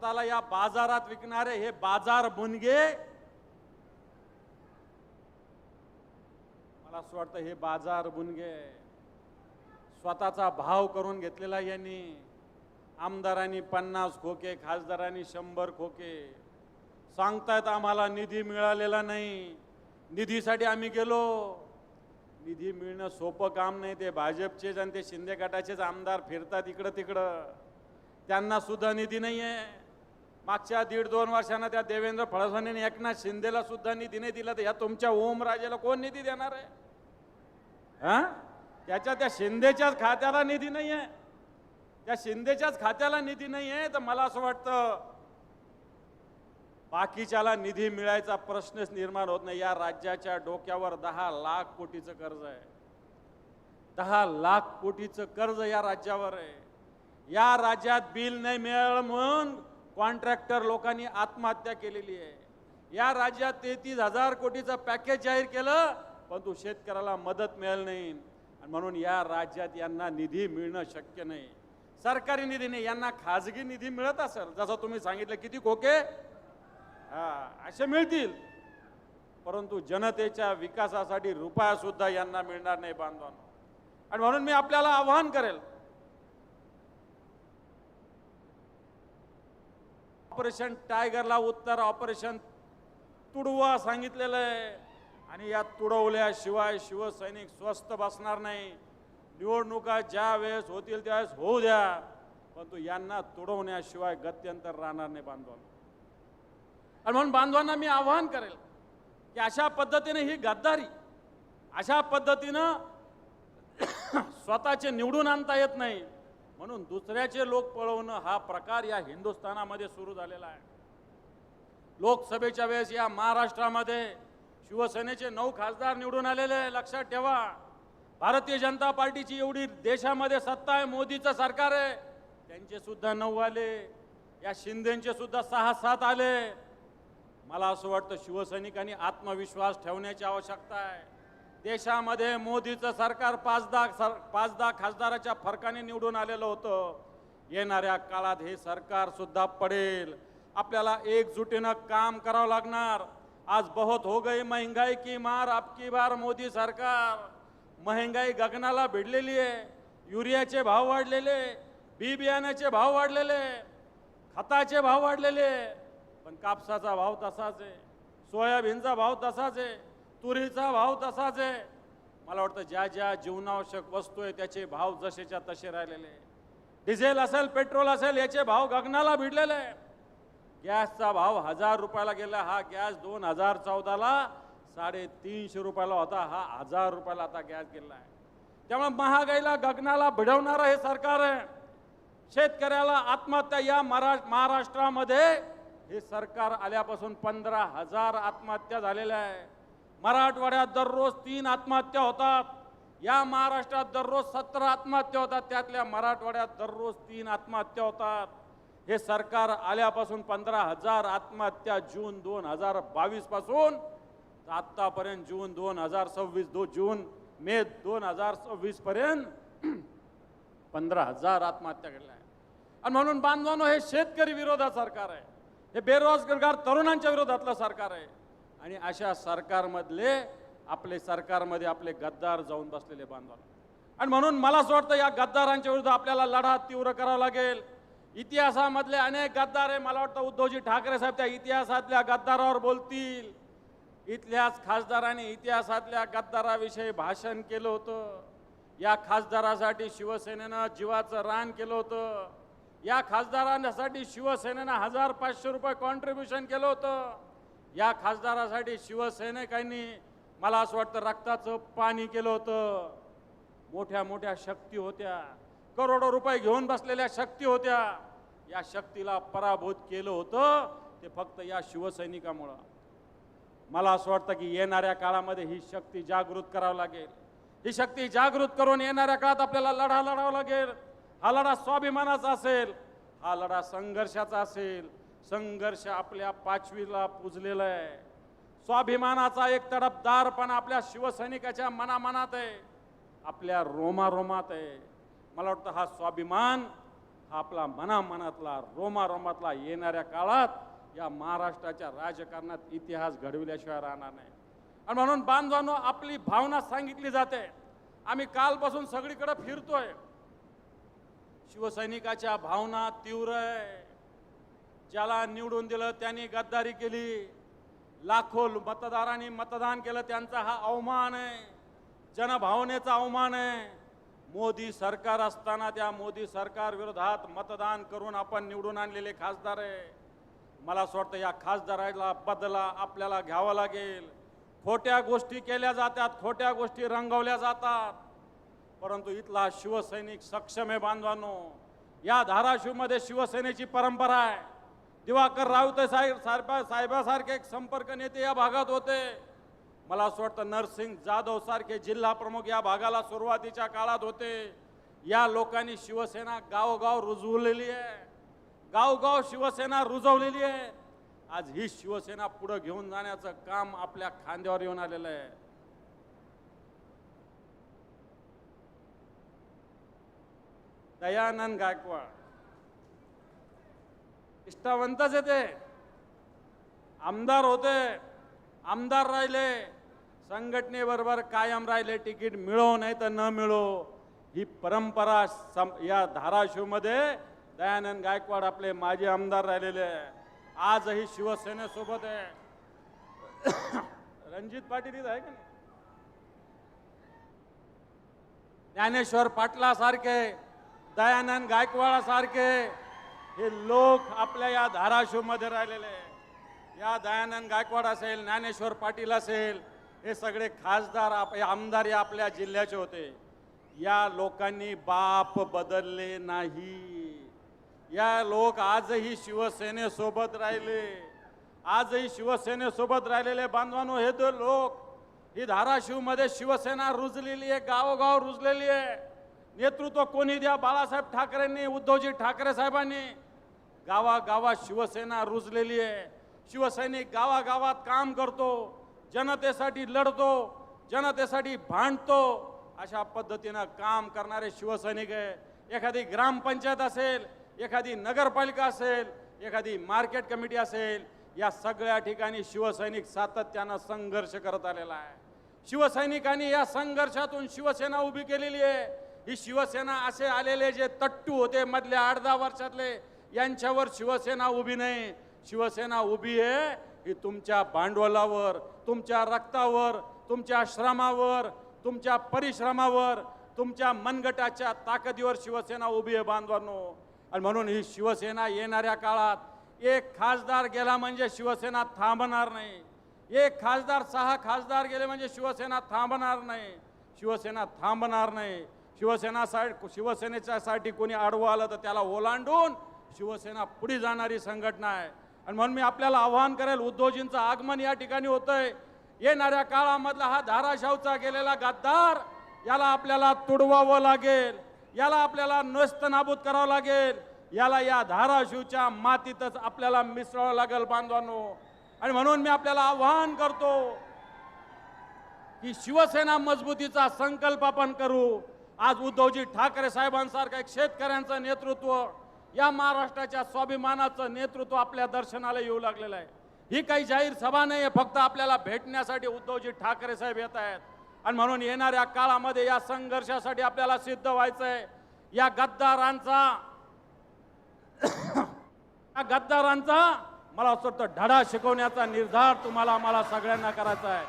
स्वतःला या बाजारात विकणारे हे बाजार मुनगे, मला असं वाटतं हे बाजार मुनगे स्वतःचा भाव करून घेतलेला यांनी. आमदारांनी 50 खोके, खासदारांनी 100 खोके. सांगतायत आम्हाला निधी मिळालेला नाही, निधीसाठी आम्ही गेलो. निधी मिळणं सोपं काम नाही. ते भाजपचेच आणि ते शिंदे गटाचेच आमदार फिरतात इकडं तिकडं, त्यांना सुद्धा निधी नाही आहे. मागच्या 1.5-2 वर्षांना त्या देवेंद्र फडणवीस एकनाथ शिंदेला सुद्धा निधी नाही दिला. तर या तुमच्या ओमराजेला कोण निधी देणार आहे? हा, त्या शिंदेच्याच खात्याला निधी नाही आहे. त्या शिंदेच्याच खात्याला निधी नाही आहे. तर मला असं वाटतं बाकीच्याला निधी मिळायचा प्रश्नच निर्माण होत नाही. या राज्याच्या डोक्यावर 10 लाख कोटीचं कर्ज आहे. 10 लाख कोटीचं कर्ज या राज्यावर आहे. या राज्यात बिल नाही मिळालं म्हणून कॉन्ट्रॅक्टर लोकांनी आत्महत्या केलेली आहे. या राज्यात 33,000 कोटीचं पॅकेज जाहीर केलं, परंतु शेतकऱ्याला मदत मिळाली नाही. आणि म्हणून या राज्यात यांना निधी मिळणं शक्य नाही. सरकारी निधी नाही, यांना खाजगी निधी मिळत असेल. जसं तुम्ही सांगितलं किती खोके असे मिळतील, परंतु जनतेच्या विकासासाठी रुपया सुद्धा यांना मिळणार नाही बांधवांनो. आणि म्हणून मी आपल्याला आवाहन करेल, ऑपरेशन टायगरला उत्तर ऑपरेशन तुडवा सांगितलेलं आहे. आणि या तुडवल्याशिवाय शिवसैनिक स्वस्थ बसणार नाही. निवडणुका ज्या वेळेस होतील त्यावेळेस होऊ द्या, परंतु यांना तुडवण्याशिवाय गत्यंतर राहणार नाही बांधवांनो. आणि म्हणून बांधवांना मी आवाहन करेल की अशा पद्धतीने ही गद्दारी, अशा पद्धतीनं स्वतःचे निवडून आणता येत नाही म्हणून दुसऱ्याचे लोक पळवणं हा प्रकार या हिंदुस्थानामध्ये सुरू झालेला आहे. लोकसभेच्या वेळेस या महाराष्ट्रामध्ये शिवसेनेचे 9 खासदार निवडून आलेले. लक्षात ठेवा, भारतीय जनता पार्टीची एवढी देशामध्ये सत्ता आहे, मोदीचं सरकार आहे, त्यांचे सुद्धा 9 आले. या शिंदेचे सुद्धा 6-7 आले. मला असं वाटतं शिवसैनिकांनी आत्मविश्वास ठेवण्याची आवश्यकता आहे. देशामध्ये मोदीचं सरकार 5-10 खासदाराच्या फरकाने निवडून आलेलं होतं. येणाऱ्या काळात हे सरकार सुद्धा पडेल. आपल्याला एकजुटीनं काम करावं लागणार. आज बहुत हो गई महंगाई की मार, आपकी बार मोदी सरकार. महंगाई गगनाला भिडलेली आहे. युरियाचे भाव वाढलेले, बी बियाण्याचे भाव वाढलेले, खताचे भाव वाढलेले, पण कापसाचा भाव तसाच आहे, सोयाबीनचा भाव तसाच आहे, तुरीचा भाव तसाच आहे. मला वाटतं ज्या ज्या जीवनावश्यक वस्तू आहे त्याचे भाव जसेच्या तसे राहिलेले. डिझेल असेल, पेट्रोल असेल, याचे भाव गगनाला भिडलेले आहे. गॅसचा भाव 1000 रुपयाला गेला. हा गॅस 2014ला 350 रुपयाला होता. हा 1000 रुपयाला आता गॅस गेला आहे. त्यामुळे महागाईला गगनाला भिडवणारं हे सरकार आहे. शेतकऱ्याला आत्महत्या या महाराष्ट्रामध्ये हे सरकार आल्यापासून 15,000 आत्महत्या झालेल्या आहे. मराठवाड्यात दररोज 3 आत्महत्या होतात. या महाराष्ट्रात दररोज 17 आत्महत्या होतात. त्यातल्या मराठवाड्यात दररोज 3 आत्महत्या होतात. हे सरकार आल्यापासून 15,000 आत्महत्या जून 2022 पासून आतापर्यंत जून 2026 मे 2026 पर्यंत 15,000 आत्महत्या घडल्या आहे. आणि म्हणून बांधवांनो, हे शेतकरी विरोधात सरकार आहे. हे बेरोजगार तरुणांच्या विरोधातलं सरकार आहे. आणि अशा सरकारमध्ये आपले गद्दार जाऊन बसलेले बांधवांनो. आणि म्हणून मला असं वाटतं या गद्दारांच्या विरुद्ध आपल्याला लढा तीव्र करावा लागेल. इतिहासामधले अनेक गद्दार आहे. मला वाटतं उद्धवजी ठाकरे साहेब त्या इतिहासातल्या गद्दारावर बोलतील. इथल्याच खासदारांनी इतिहासातल्या गद्दाराविषयी भाषण केलं होतं. या खासदारासाठी शिवसेनेनं जीवाचं रान केलं होतं. या खासदारांसाठी शिवसेनेनं 1500 रुपये कॉन्ट्रीब्युशन केलं होतं. या खासदारासाठी शिवसैनिकांनी मला असं वाटतं रक्ताचं पाणी केलं होतं. मोठ्या मोठ्या शक्ती होत्या, करोडो रुपये घेऊन बसलेल्या शक्ती होत्या. या शक्तीला पराभूत केलं होतं ते फक्त या शिवसैनिकामुळं. मला असं वाटतं की येणाऱ्या काळामध्ये ही शक्ती जागृत करावी लागेल. ही शक्ती जागृत करून येणाऱ्या काळात आपल्याला लढा लढावा लागेल. हा लढा स्वाभिमानाचा असेल, हा लढा संघर्षाचा असेल. संघर्ष आपल्या 5वीला पुजलेला आहे. स्वाभिमानाचा एक तडफदारपणा आपल्या शिवसैनिकाच्या मनामनात आहे, आपल्या रोमारोमात आहे. मला वाटतं हा स्वाभिमान हा आपला मनामनातला रोमारोमातला येणाऱ्या काळात या महाराष्ट्राच्या राजकारणात इतिहास घडविल्याशिवाय राहणार नाही. आणि म्हणून बांधवांनो, आपली भावना सांगितली जाते. आम्ही कालपासून सगळीकडे फिरतोय. शिवसैनिकाच्या भावना तीव्र आहे. ज्याला निवडून दिलं त्यांनी गद्दारी केली, लाखो मतदारांनी मतदान केलं, त्यांचा हा अवमान आहे, जनभावनेचा अवमान आहे. मोदी सरकार असताना त्या मोदी सरकार विरोधात मतदान करून आपण निवडून आणलेले खासदार आहे. मला असं वाटतं या खासदाराला बदला आपल्याला घ्यावा लागेल. खोट्या गोष्टी केल्या जातात, खोट्या गोष्टी रंगवल्या जातात, परंतु इथला शिवसैनिक सक्षम आहे. बांधवांनो, या धाराशिवमध्ये शिवसेनेची परंपरा आहे. दिवाकर रावते साहेबासारखे एक संपर्क नेते या भागात होते. मला असं वाटतं नरसिंग जाधव सारखे जिल्हा प्रमुख या भागाला सुरुवातीच्या काळात होते. या लोकांनी शिवसेना गावोगाव रुजवलेली आहे, गावगाव शिवसेना रुजवलेली आहे. आज ही शिवसेना पुढे घेऊन जाण्याचं काम आपल्या खांद्यावर येऊन आलेलं आहे. दयानंद गायकवाड निष्ठावंतच येते, आमदार होते, आमदार राहिले, संघटनेबरोबर कायम राहिले, तिकीट मिळो नाही तर न मिळो. ही परंपरा या धाराशिवमध्ये दयानंद गायकवाड आपले माजी आमदार राहिलेले आहे. आजही शिवसेनेसोबत आहे. रणजित पाटील इथं आहे का नाही? ज्ञानेश्वर पाटलासारखे, दयानंद गायकवाडासारखे हे लोक आपल्या या धाराशिवमध्ये राहिलेले आहे. या दयानंद गायकवाड असेल, ज्ञानेश्वर पाटील असेल, हे सगळे खासदार आमदार या आपल्या जिल्ह्याचे होते. या लोकांनी बाप बदलले नाही. या लोक आजही शिवसेनेसोबत राहिले, आजही शिवसेनेसोबत राहिलेले. बांधवांनो, हे तो लोक, ही धाराशिवमध्ये शिवसेना रुजलेली आहे, गावोगाव रुजलेली आहे. नेतृत्व कोणी द्या, बाळासाहेब ठाकरेंनी, उद्धवजी ठाकरे साहेबांनी गावागावात शिवसेना रुजलेली आहे. शिवसैनिक गावागावात काम करतो, जनतेसाठी लढतो, जनतेसाठी भांडतो. अशा पद्धतीनं काम करणारे शिवसैनिक आहे. एखादी ग्रामपंचायत असेल, एखादी नगरपालिका असेल, एखादी मार्केट कमिटी असेल, या सगळ्या ठिकाणी शिवसैनिक सातत्यानं संघर्ष करत आलेला आहे. शिवसैनिकांनी या संघर्षातून शिवसेना उभी केलेली आहे. ही शिवसेना असे आलेले जे तट्टू होते मधल्या 8-10 वर्षातले, यांच्यावर शिवसेना उभी नाही. शिवसेना उभी आहे ही तुमच्या भांडवलावर, तुमच्या रक्तावर, तुमच्या श्रमावर, तुमच्या परिश्रमावर, तुमच्या मनगटाच्या ताकदीवर शिवसेना उभी आहे. बांधवांनो, आणि म्हणून ही शिवसेना येणाऱ्या काळात एक खासदार गेला म्हणजे शिवसेना थांबणार नाही. एक खासदार, 6 खासदार गेले म्हणजे शिवसेना थांबणार नाही. शिवसेना थांबणार नाही. शिवसेनेच्यासाठी कोणी आडवं आलं तर त्याला ओलांडून शिवसेना पुढे जाणारी संघटना आहे. आणि म्हणून मी आपल्याला आव्हान करेल, उद्धवजींचं आगमन या ठिकाणी होतंय. येणाऱ्या काळामधला हा धाराशिवचा गेलेला गद्दार, याला आपल्याला तुडवावं लागेल, याला आपल्याला नस्तनाबूत करावं लागेल, याला या धाराशिवच्या मातीतच आपल्याला मिसळावं लागेल. बांधवांनो, आणि म्हणून मी आपल्याला आव्हान करतो की शिवसेना मजबूतीचा संकल्प आपण करू. आज उद्धवजी ठाकरे साहेबांसारखं एक शेतकऱ्यांचं नेतृत्व, या महाराष्ट्राच्या स्वाभिमानाचं नेतृत्व आपल्या दर्शनाला येऊ लागलेलं आहे. ही काही जाहीर सभा नाही आहे, फक्त आपल्याला भेटण्यासाठी उद्धवजी ठाकरे साहेब येत आहेत. आणि म्हणून येणाऱ्या काळामध्ये या संघर्षासाठी आपल्याला सिद्ध व्हायचंय. या गद्दारांचा मला असं वाटतं धडा शिकवण्याचा निर्धार तुम्हाला, मला सगळ्यांना करायचा आहे.